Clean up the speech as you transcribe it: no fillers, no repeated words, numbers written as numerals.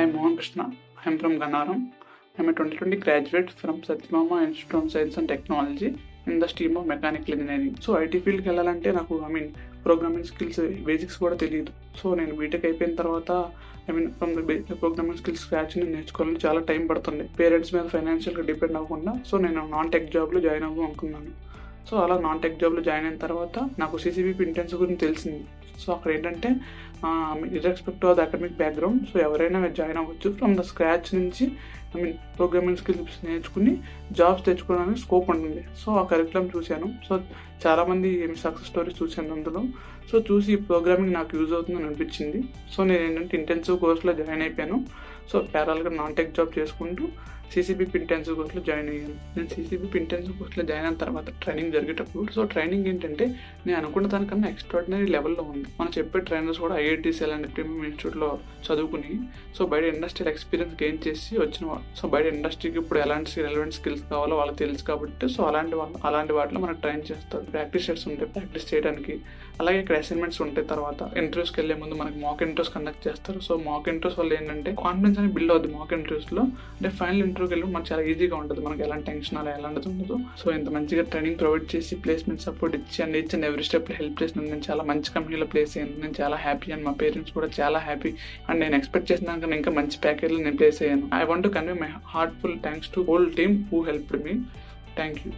I am Mohan Krishna. I am from Gannavaram. I am a 2020 graduate from Sathyabama Institute of Science and Technology in the stream of Mechanical Engineering. So IT ఫీల్డ్కి వెళ్ళాలంటే నాకు programming skills basics కూడా తెలియదు. So నేను B.Tech అయిపోయిన తర్వాత from the programming skills scratch నేర్చుకోవాలని చాలా టైం పడుతుంది. పేరెంట్స్ మీద ఫైనాన్షియల్గా డిపెండ్ అవ్వకుండా సో నేను నాన్ టెక్ జాబ్లో జాయిన్ అవ్వం అనుకున్నాను. సో అలా నాన్ టెక్ జాబ్లో జాయిన్ అయిన తర్వాత నాకు CCBP ఇంటెన్సివ్ గురించి తెలిసింది. సో అక్కడ ఏంటంటే irrespective of the academic background so ఎవరైనా జాయిన్ అవ్వచ్చు. ఫ్రమ్ ద స్క్రాచ్ నుంచి ప్రోగ్రామింగ్ స్కిల్స్ నేర్చుకుని జాబ్స్ తెచ్చుకోవడానికి స్కోప్ ఉంటుంది. సో ఆ కరికులం చూశాను. సో చాలామంది సక్సెస్ స్టోరీస్ చూశాను అందులో. సో చూసి ప్రోగ్రామింగ్ నాకు యూజ్ అవుతుందని అనిపించింది. సో నేను ఏంటంటే ఇంటెన్సివ్ కోర్స్లో జాయిన్ అయిపోయాను. సో ప్యారల్గా నాన్ టెక్ జాబ్ చేసుకుంటూ CCBP ఇంటెన్సివ్ కోర్స్లో జాయిన్ అయ్యాను. నేను CCBP ఇంటెన్సివ్ కోర్స్లో జాయిన్ అయిన తర్వాత ట్రైనింగ్ జరిగేటప్పుడు సో ట్రైనింగ్ ఏంటంటే నేను అనుకున్న దానికన్నా ఎక్స్ట్రాడినరీ లెవెల్లో ఉంది. మనం చెప్పే ట్రైనర్స్ కూడా IITs అలాంటి ప్రీమియం ఇన్స్టిట్యూట్లో చదువుకుని సో బయట ఇండస్ట్రియల్ ఎక్స్పీరియన్స్ గెయిన్ చేసి వచ్చిన వాళ్ళు. సో బయట ఇండస్ట్రీకి ఇప్పుడు ఎలాంటి రెలవెంట్ స్కిల్స్ కావాలో వాళ్ళకి తెలుసు కాబట్టి సో అలాంటి వాటిలో మనకు ట్రైన్ చేస్తారు. ప్రాక్టీస్ సెట్స్ ఉంటాయి ప్రాక్టీస్ చేయడానికి. అలాగే ఇక్కడ అసైన్మెంట్స్ ఉంటాయి. తర్వాత ఇంటర్వ్యూస్కి వెళ్ళే ముందు మనకి మాక్ ఇంటర్వ్యూస్ కండక్ట్ చేస్తారు. సో మాక్ ఇంటర్వ్యూస్ వల్ల ఏంటంటే కాన్ఫిడెన్స్ అనేది బిల్డ్ అవుతుంది మాక్ ఇంటర్వ్యూస్లో. అంటే ఫైనల్ ఇంటర్వ్యూకి వెళ్ళి మనకు చాలా ఈజీగా ఉంటుంది. మనకి ఎలాంటి టెన్షన్ అలా ఎలాంటిది ఉండదు. సో ఇంత మంచిగా ట్రైనింగ్ ప్రొవైడ్ చేసి ప్లేస్మెంట్ సపోర్ట్ ఇచ్చి అండ్ ఎవ్రీ స్టెప్లో హెల్ప్ చేసినందుకు నేను చాలా మంచి కంపెనీలో ప్లేస్ అయ్యాను. నేను చాలా హ్యాపీ అండ్ మా పేరెంట్స్ కూడా చాలా హ్యాపీ. అండ్ నేను ఎక్స్పెక్ట్ చేసిన దానికన్నా ఇంకా మంచి ప్యాకేజ్లో నేను ప్లేస్ అయ్యాను. I want to convey my heartful thanks to whole team who helped me. Thank you.